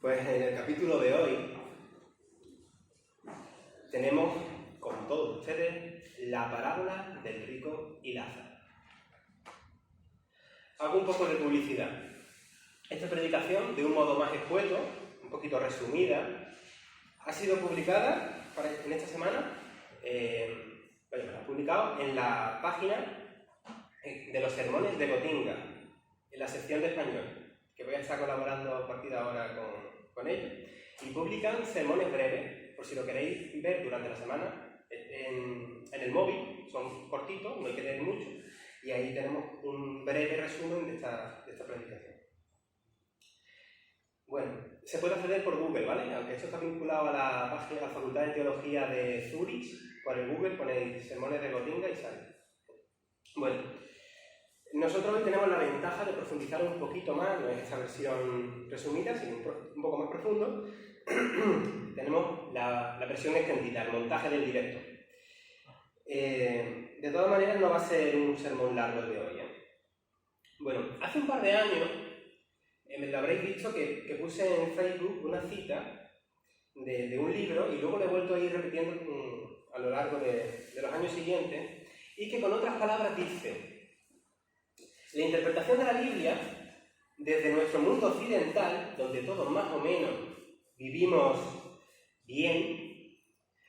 Pues en el capítulo de hoy tenemos, con todos ustedes, la parábola del rico y Lázaro. Hago un poco de publicidad. Esta predicación, de un modo más escueto, un poquito resumida, ha sido publicada en esta semana, me la han publicado en la página de los sermones de Gotinga, en la sección de español, que voy a estar colaborando a partir de ahora con ellos, y publican sermones breves, por si lo queréis ver durante la semana, en el móvil, son cortitos, no hay que leer mucho, y ahí tenemos un breve resumen de esta predicación. Bueno, se puede acceder por Google, ¿vale? Aunque esto está vinculado a la página de la Facultad de Teología de Zurich, por el Google ponéis sermones de Gotinga y sale. Bueno, nosotros hoy tenemos la ventaja de profundizar un poquito más, no es esta versión resumida, sino un poco más profundo. Tenemos la versión extendida, el montaje del directo. De todas maneras, no va a ser un sermón largo el de hoy, ¿eh? Bueno, hace un par de años, me lo habréis visto que puse en Facebook una cita de un libro y luego lo he vuelto a ir repitiendo a lo largo de los años siguientes, y que con otras palabras dice: la interpretación de la Biblia desde nuestro mundo occidental, donde todos más o menos vivimos bien,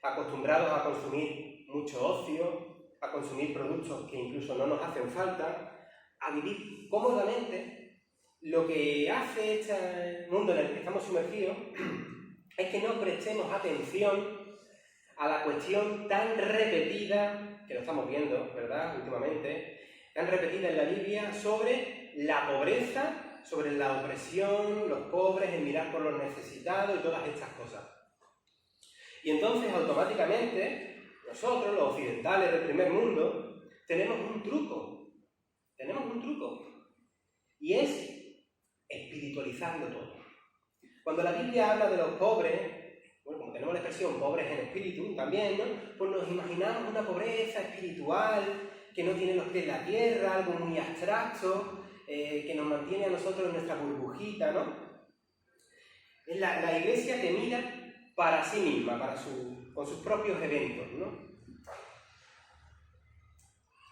acostumbrados a consumir mucho ocio, a consumir productos que incluso no nos hacen falta, a vivir cómodamente, lo que hace este mundo en el que estamos sumergidos es que no prestemos atención a la cuestión tan repetida, que lo estamos viendo, ¿verdad?, últimamente, tan repetida en la Biblia sobre la pobreza, sobre la opresión, los pobres, el mirar por los necesitados y todas estas cosas. Y entonces, automáticamente, nosotros, los occidentales del primer mundo, tenemos un truco. Y es espiritualizarlo todo. Cuando la Biblia habla de los pobres, bueno, como tenemos la expresión pobres en espíritu también, ¿no?, pues nos imaginamos una pobreza espiritual que no tiene los pies en la tierra, algo muy abstracto, que nos mantiene a nosotros en nuestra burbujita, ¿no? Es la iglesia que mira para sí misma, con sus propios eventos, ¿no?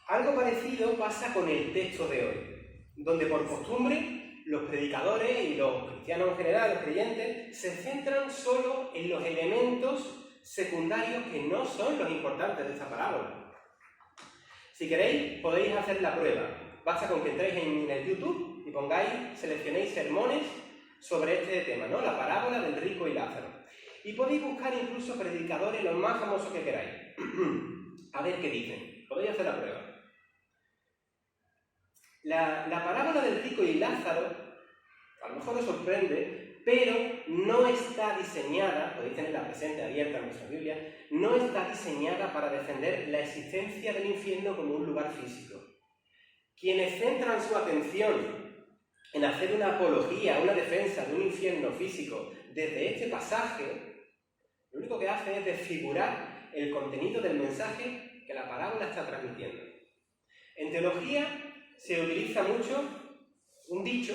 Algo parecido pasa con el texto de hoy, donde por costumbre los predicadores y los cristianos en general, los creyentes, se centran solo en los elementos secundarios que no son los importantes de esta parábola. Si queréis, podéis hacer la prueba. Basta con que entréis en el YouTube y seleccionéis sermones sobre este tema, ¿no?, la parábola del rico y Lázaro. Y podéis buscar incluso predicadores los más famosos que queráis. A ver qué dicen. Podéis hacer la prueba. La parábola del rico y Lázaro, a lo mejor os sorprende, pero no está diseñada, podéis tenerla presente, abierta en vuestra Biblia, no está diseñada para defender la existencia del infierno como un lugar físico. Quienes centran su atención en hacer una apología, una defensa de un infierno físico desde este pasaje, lo único que hace es desfigurar el contenido del mensaje que la parábola está transmitiendo. En teología se utiliza mucho un dicho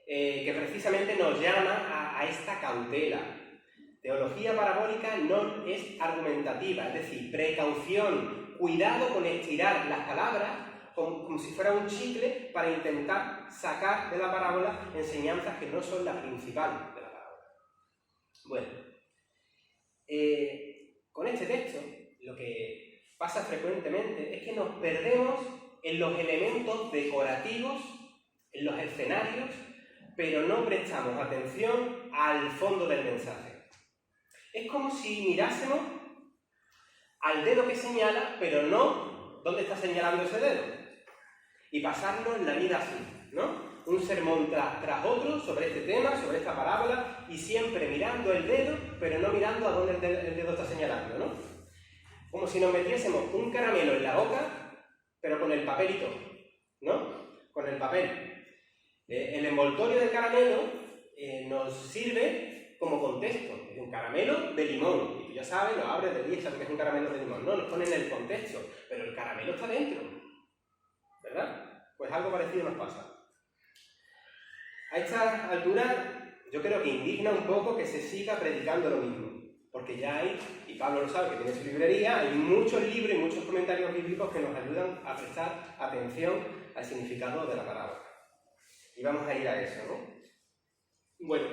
que precisamente nos llama a esta cautela. Teología parabólica no es argumentativa, es decir, precaución, cuidado con estirar las palabras como si fuera un chicle para intentar sacar de la parábola enseñanzas que no son la principal de la parábola. Bueno, con este texto lo que pasa frecuentemente es que nos perdemos en los elementos decorativos, en los escenarios, pero no prestamos atención al fondo del mensaje. Es como si mirásemos al dedo que señala, pero no dónde está señalando ese dedo. Y pasarnos la vida así, ¿no? Un sermón tras otro sobre este tema, sobre esta parábola, y siempre mirando el dedo, pero no mirando a dónde el dedo está señalando, ¿no? Como si nos metiésemos un caramelo en la boca, pero con el papelito, ¿no? Con el papel. El envoltorio del caramelo nos sirve como contexto. Es un caramelo de limón. Y tú ya sabes, lo abres de 10, sabes que es un caramelo de limón. No, nos ponen el contexto. Pero el caramelo está dentro, ¿verdad? Pues algo parecido nos pasa. A esta altura yo creo que indigna un poco que se siga predicando lo mismo. Porque ya hay, y Pablo lo sabe que tiene su librería, hay muchos libros y muchos comentarios bíblicos que nos ayudan a prestar atención al significado de la parábola. Y vamos a ir a eso, ¿no? Bueno,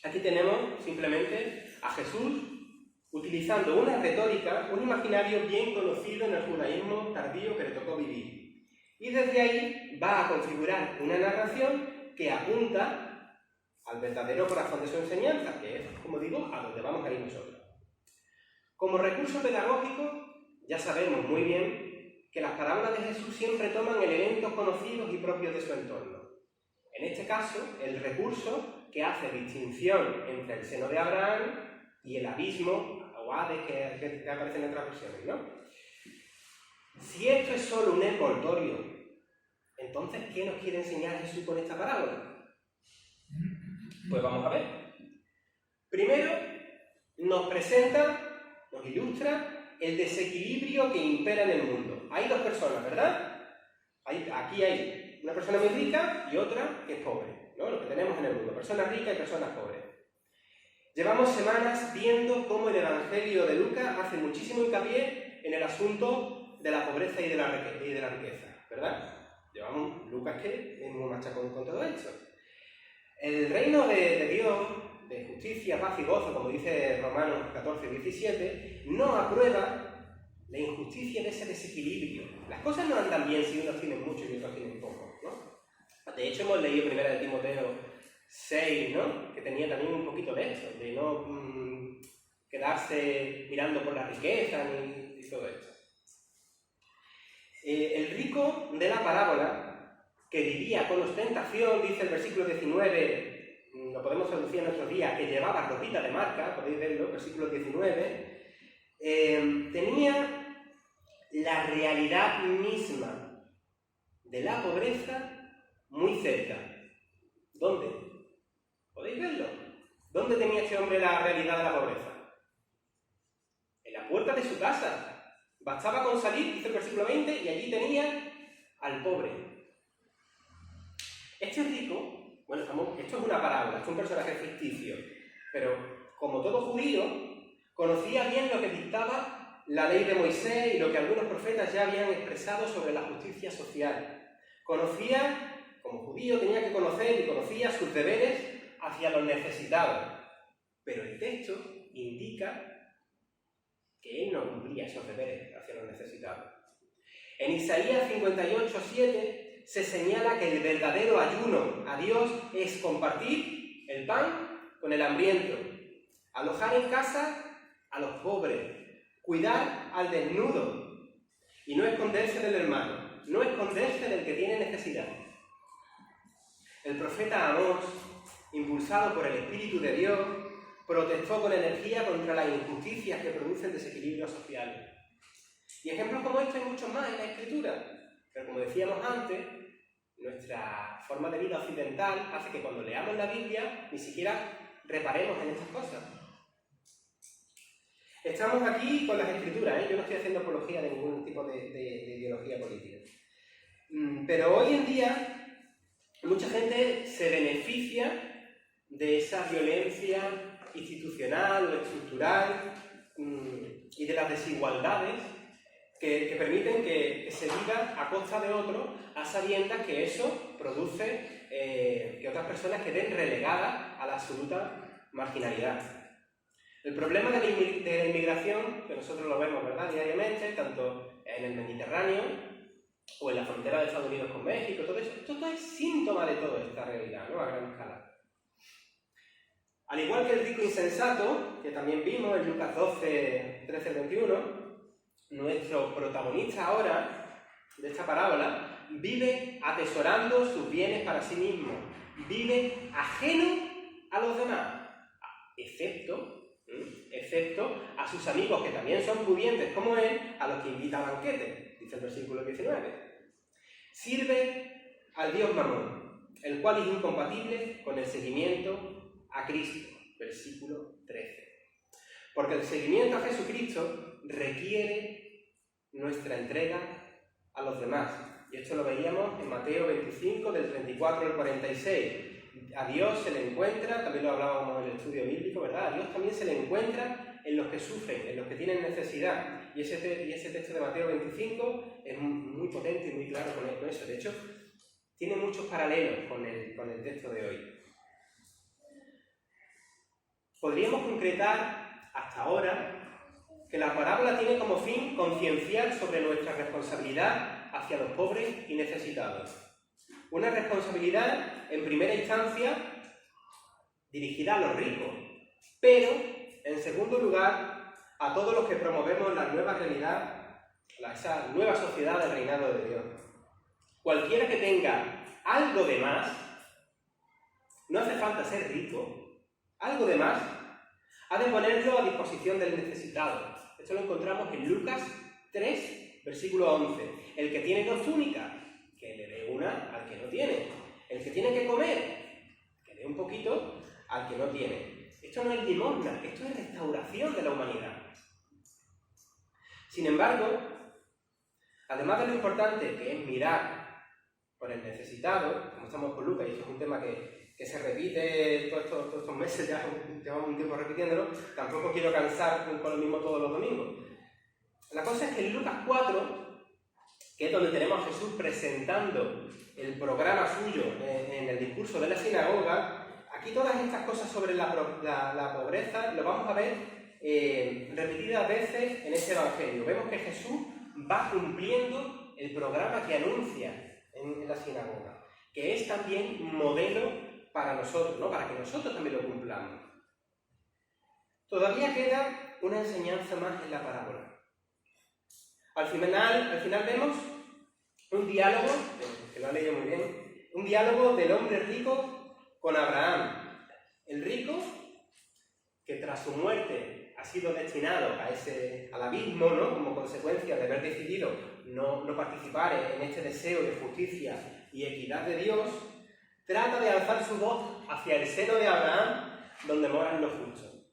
aquí tenemos simplemente a Jesús utilizando una retórica, un imaginario bien conocido en el judaísmo tardío que le tocó vivir. Y desde ahí va a configurar una narración que apunta al verdadero corazón de su enseñanza, que es, como digo, a donde vamos a ir nosotros. Como recurso pedagógico, ya sabemos muy bien que las parábolas de Jesús siempre toman elementos conocidos y propios de su entorno. En este caso, el recurso que hace distinción entre el seno de Abraham y el abismo o Hades que aparece en otras versiones, ¿no? Si esto es solo un envoltorio, entonces, ¿qué nos quiere enseñar Jesús con esta parábola? Pues vamos a ver. Primero, nos presenta, nos ilustra el desequilibrio que impera en el mundo. Hay dos personas, ¿verdad? Aquí hay una persona muy rica y otra que es pobre, ¿no? Lo que tenemos en el mundo, personas ricas y personas pobres. Llevamos semanas viendo cómo el Evangelio de Lucas hace muchísimo hincapié en el asunto de la pobreza y de la riqueza, ¿verdad? Llevamos Lucas que es muy machacón con todo esto. El reino de Dios, de justicia, paz y gozo, como dice Romanos 14, 17, no aprueba la injusticia de ese desequilibrio. Las cosas no andan bien si unos tienen mucho y otros tienen poco, ¿no? De hecho, hemos leído 1 de Timoteo 6, ¿no? Que tenía también un poquito de esto, de no quedarse mirando por la riqueza y todo esto. El rico de la parábola, que vivía con ostentación, dice el versículo 19, lo podemos traducir en nuestros días, que llevaba ropita de marca, podéis verlo, versículo 19, tenía la realidad misma de la pobreza muy cerca. ¿Dónde? ¿Podéis verlo? ¿Dónde tenía este hombre la realidad de la pobreza? En la puerta de su casa. Bastaba con salir, dice el versículo 20, y allí tenía al pobre. Este rico, bueno, esto es una parábola, esto es un personaje ficticio, pero como todo judío, conocía bien lo que dictaba la ley de Moisés y lo que algunos profetas ya habían expresado sobre la justicia social. Conocía, como judío, tenía que conocer y conocía sus deberes hacia los necesitados. Pero el texto indica que él no cumplía esos deberes hacia los necesitados. En Isaías 58, 7 se señala que el verdadero ayuno a Dios es compartir el pan con el hambriento, alojar en casa a los pobres, cuidar al desnudo y no esconderse del hermano, no esconderse del que tiene necesidad. El profeta Amós, impulsado por el Espíritu de Dios, protestó con energía contra las injusticias que producen desequilibrios sociales. Y ejemplos como estos hay muchos más en la Escritura. Pero como decíamos antes, nuestra forma de vida occidental hace que cuando leamos la Biblia ni siquiera reparemos en estas cosas. Estamos aquí con las Escrituras, yo no estoy haciendo apología de ningún tipo de ideología política. Pero hoy en día mucha gente se beneficia de esa violencia institucional o estructural y de las desigualdades que permiten que se viva a costa de otro, a sabiendas que eso produce que otras personas queden relegadas a la absoluta marginalidad. El problema de la inmigración, que nosotros lo vemos, ¿verdad?, diariamente, tanto en el Mediterráneo o en la frontera de Estados Unidos con México, todo eso, esto es síntoma de toda esta realidad, ¿no?, a gran escala. Al igual que el rico insensato, que también vimos en Lucas 12, 13, 21, nuestro protagonista ahora de esta parábola vive atesorando sus bienes para sí mismo, vive ajeno a los demás, excepto a sus amigos que también son pudientes como él, a los que invita a banquete, dice el versículo 19. Sirve al dios Mamón, el cual es incompatible con el seguimiento a Cristo, versículo 13. Porque el seguimiento a Jesucristo requiere nuestra entrega a los demás. Y esto lo veíamos en Mateo 25, del 34 al 46. A Dios se le encuentra, también lo hablábamos en el estudio bíblico, ¿verdad? A Dios también se le encuentra en los que sufren, en los que tienen necesidad. Y ese texto de Mateo 25 es muy potente y muy claro con eso. De hecho, tiene muchos paralelos con el texto de hoy. Podríamos concretar hasta ahora que la parábola tiene como fin concienciar sobre nuestra responsabilidad hacia los pobres y necesitados. Una responsabilidad, en primera instancia, dirigida a los ricos, pero, en segundo lugar, a todos los que promovemos la nueva realidad, esa nueva sociedad del reinado de Dios. Cualquiera que tenga algo de más, no hace falta ser rico, algo de más, ha de ponerlo a disposición del necesitado. Esto lo encontramos en Lucas 3, versículo 11. El que tiene 2 túnicas, que le dé una al que no tiene. El que tiene que comer, que dé un poquito al que no tiene. Esto no es limosna, esto es restauración de la humanidad. Sin embargo, además de lo importante que es mirar por el necesitado, como estamos con Lucas, y eso es un tema que se repite todos estos meses, ya llevamos un tiempo repitiéndolo, tampoco quiero cansar con lo mismo todos los domingos. La cosa es que en Lucas 4, que es donde tenemos a Jesús presentando el programa suyo en el discurso de la sinagoga, aquí todas estas cosas sobre la pobreza lo vamos a ver repetidas veces en este evangelio. Vemos que Jesús va cumpliendo el programa que anuncia en la sinagoga, que es también modelo para nosotros, ¿no? Para que nosotros también lo cumplamos. Todavía queda una enseñanza más en la parábola. Al final vemos un diálogo, que lo ha leído muy bien, un diálogo del hombre rico con Abraham. El rico, que tras su muerte ha sido destinado al abismo, ¿no? Como consecuencia de haber decidido no participar en este deseo de justicia y equidad de Dios, trata de alzar su voz hacia el seno de Abraham, donde moran los justos,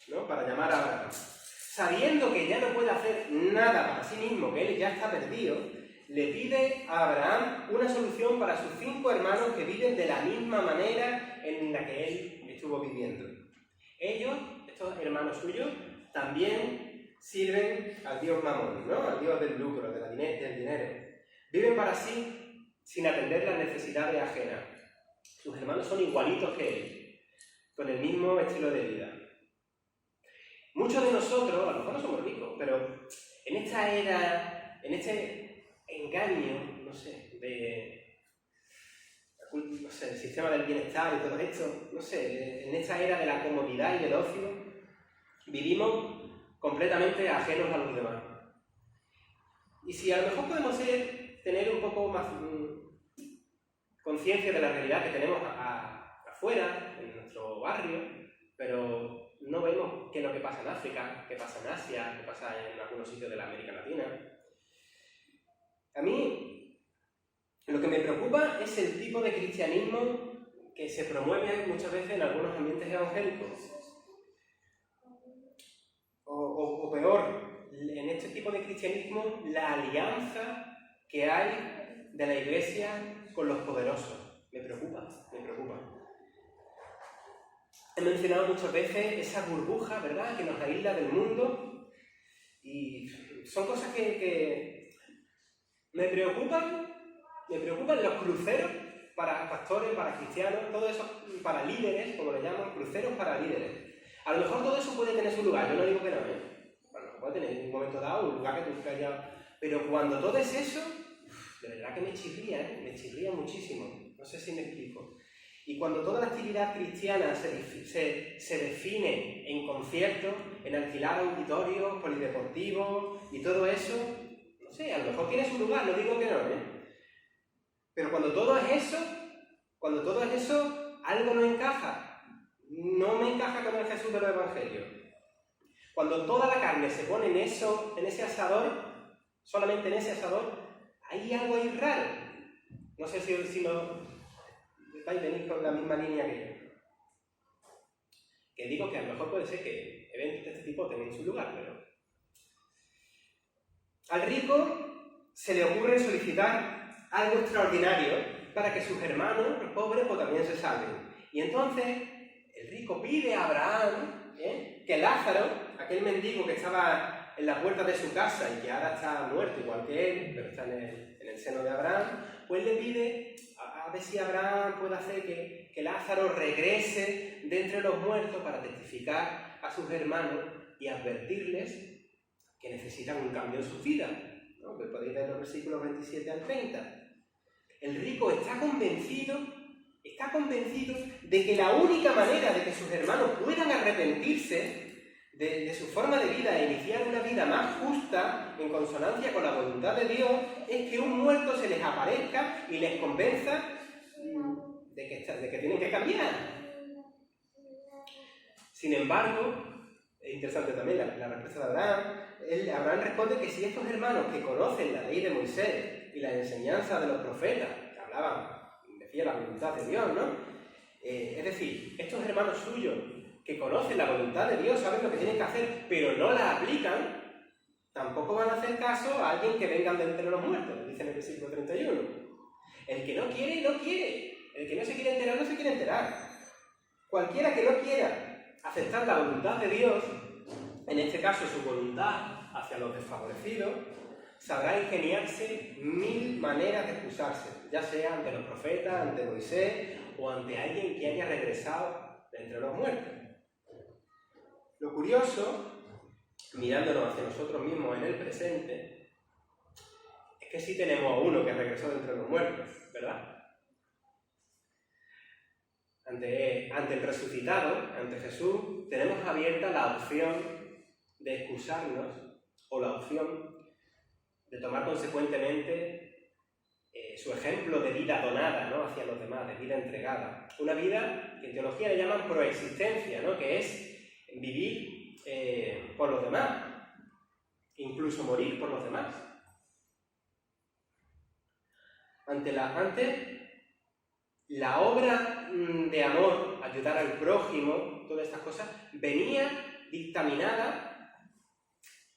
¿no? Para llamar a Abraham. Sabiendo que ya no puede hacer nada para sí mismo, que él ya está perdido, le pide a Abraham una solución para sus 5 hermanos que viven de la misma manera en la que él estuvo viviendo. Ellos, estos hermanos suyos, también sirven al dios Mamón, ¿no? Al dios del lucro, del dinero. Viven para sí sin atender las necesidades ajenas. Sus hermanos son igualitos que él, con el mismo estilo de vida. Muchos de nosotros, a lo mejor no somos ricos, pero en esta era, en este engaño, el sistema del bienestar y todo esto, en esta era de la comodidad y del ocio, vivimos completamente ajenos a los demás. Y si a lo mejor podemos tener un poco más conciencia de la realidad que tenemos afuera, en nuestro barrio, pero no vemos qué es lo que pasa en África, qué pasa en Asia, qué pasa en algunos sitios de la América Latina. A mí, lo que me preocupa es el tipo de cristianismo que se promueve muchas veces en algunos ambientes evangélicos. O peor, en este tipo de cristianismo, la alianza que hay de la Iglesia con los poderosos. Me preocupa. He mencionado muchas veces esa burbuja, ¿verdad?, que nos aísla del mundo, y son cosas que me preocupan los cruceros para pastores, para cristianos, todo eso para líderes, como le llaman, cruceros para líderes. A lo mejor todo eso puede tener su lugar, yo no digo que no, Bueno, puede tener en un momento dado un lugar que tú hayas... Pero cuando todo es eso, de verdad que me chirría muchísimo. No sé si me explico. Y cuando toda la actividad cristiana se define en conciertos, en alquilar auditorios, polideportivos y todo eso, no sé, a lo mejor tiene su lugar, no digo que no, Pero cuando todo es eso, algo no encaja. No me encaja con el Jesús de los Evangelios. Cuando toda la carne se pone en ese asador, solamente en ese asador, hay algo ahí raro. No sé si no... venís con la misma línea que yo. Que digo que a lo mejor puede ser que eventos de este tipo tengan su lugar, pero... Al rico se le ocurre solicitar algo extraordinario para que sus hermanos, los pobres, pues también se salven. Y entonces el rico pide a Abraham que Lázaro, aquel mendigo que estaba en la puerta de su casa y que ahora está muerto igual que él, pero está en el seno de Abraham, pues le pide a ver si Abraham puede hacer que Lázaro regrese de entre los muertos para testificar a sus hermanos y advertirles que necesitan un cambio en su vida, ¿no? Que podéis ver los versículos 27 al 30. El rico está convencido de que la única manera de que sus hermanos puedan arrepentirse de su forma de vida e iniciar una vida más justa, en consonancia con la voluntad de Dios, es que un muerto se les aparezca y les convenza de que tienen que cambiar. Sin embargo, es interesante también la respuesta de Abraham. Abraham responde que si estos hermanos que conocen la ley de Moisés y la enseñanza de los profetas, que hablaban, decía la voluntad de Dios, ¿no? Es decir, estos hermanos suyos que conocen la voluntad de Dios, saben lo que tienen que hacer, pero no la aplican, tampoco van a hacer caso a alguien que vengan de entre los muertos, dice en el versículo 31. El que no quiere, no quiere. El que no se quiere enterar, no se quiere enterar. Cualquiera que no quiera aceptar la voluntad de Dios, en este caso su voluntad hacia los desfavorecidos, sabrá ingeniarse 1000 maneras de excusarse, ya sea ante los profetas, ante Moisés o ante alguien que haya regresado de entre los muertos. Lo curioso, mirándonos hacia nosotros mismos en el presente, es que sí tenemos a uno que regresó de entre los muertos, ¿verdad? Ante el resucitado, ante Jesús, tenemos abierta la opción de excusarnos o la opción de tomar consecuentemente su ejemplo de vida donada, ¿no?, hacia los demás, de vida entregada. Una vida que en teología le llaman proexistencia, ¿no?, que es vivir por los demás, incluso morir por los demás. Ante la obra de amor, ayudar al prójimo, todas estas cosas, venía dictaminada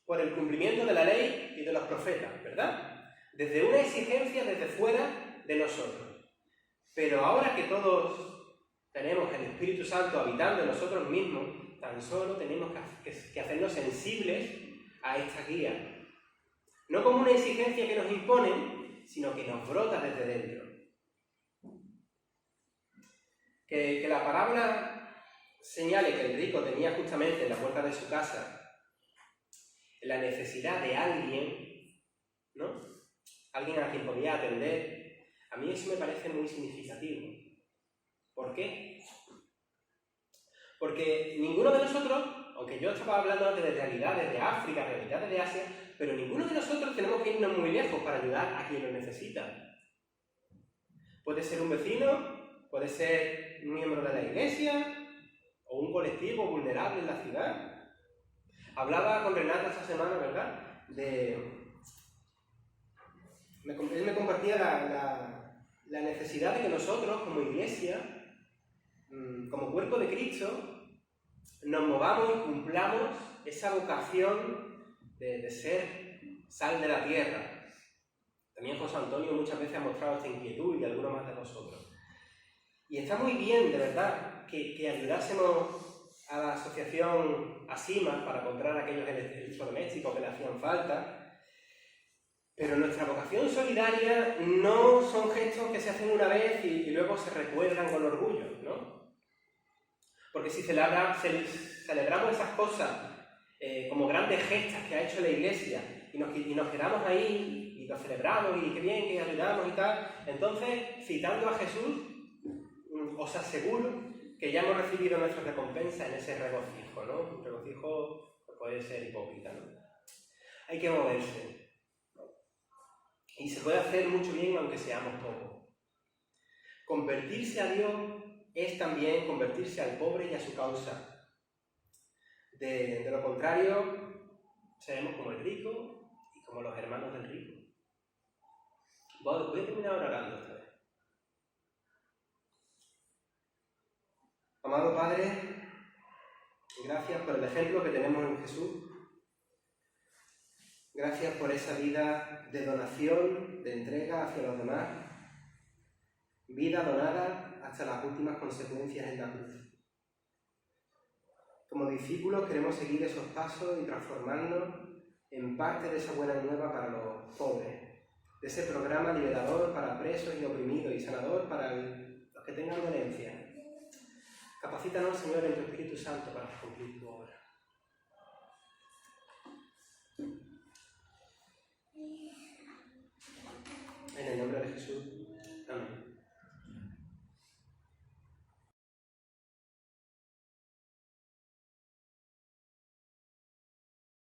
por el cumplimiento de la ley y de los profetas, ¿verdad? Desde una exigencia desde fuera de nosotros. Pero ahora que todos tenemos el Espíritu Santo habitando en nosotros mismos, tan solo tenemos que hacernos sensibles a esta guía. No como una exigencia que nos imponen, sino que nos brota desde dentro. Que la parábola señale que el rico tenía justamente en la puerta de su casa la necesidad de alguien, ¿no?, alguien a quien podía atender. A mí eso me parece muy significativo. ¿Por qué? Porque ninguno de nosotros, aunque yo estaba hablando antes de realidades de África, realidades de Asia, pero ninguno de nosotros tenemos que irnos muy lejos para ayudar a quien lo necesita. Puede ser un vecino, puede ser un miembro de la iglesia o un colectivo vulnerable en la ciudad. Hablaba con Renata esta semana, ¿verdad? Él me compartía la necesidad de que nosotros, como iglesia, como cuerpo de Cristo, nos movamos y cumplamos esa vocación de ser sal de la tierra. También José Antonio muchas veces ha mostrado esta inquietud y algunos más de nosotros. Y está muy bien, de verdad, que ayudásemos a la asociación ASIMA para comprar aquellos electrodomésticos que le hacían falta, pero nuestra vocación solidaria no son gestos que se hacen una vez y luego se recuerdan con orgullo, ¿no? Porque si celebramos esas cosas como grandes gestas que ha hecho la Iglesia y nos quedamos ahí y lo celebramos y qué bien que ayudamos y tal, entonces, citando a Jesús, os aseguro que ya hemos recibido nuestra recompensa en ese regocijo, ¿no? Un regocijo que puede ser hipócrita, ¿no? Hay que moverse. Y se puede hacer mucho bien aunque seamos pocos. Convertirse a Dios es también convertirse al pobre y a su causa. De lo contrario, seremos como el rico y como los hermanos del rico. Voy a terminar ahora orando esta vez. Amado Padre, gracias por el ejemplo que tenemos en Jesús. Gracias por esa vida de donación, de entrega hacia los demás. vida donada hasta las últimas consecuencias en la cruz. Como discípulos queremos seguir esos pasos y transformarnos en parte de esa buena nueva para los pobres, de ese programa liberador para presos y oprimidos y sanador para los que tengan dolencia. Capacítanos, Señor, en tu Espíritu Santo para cumplir tu obra. En el nombre de Jesús.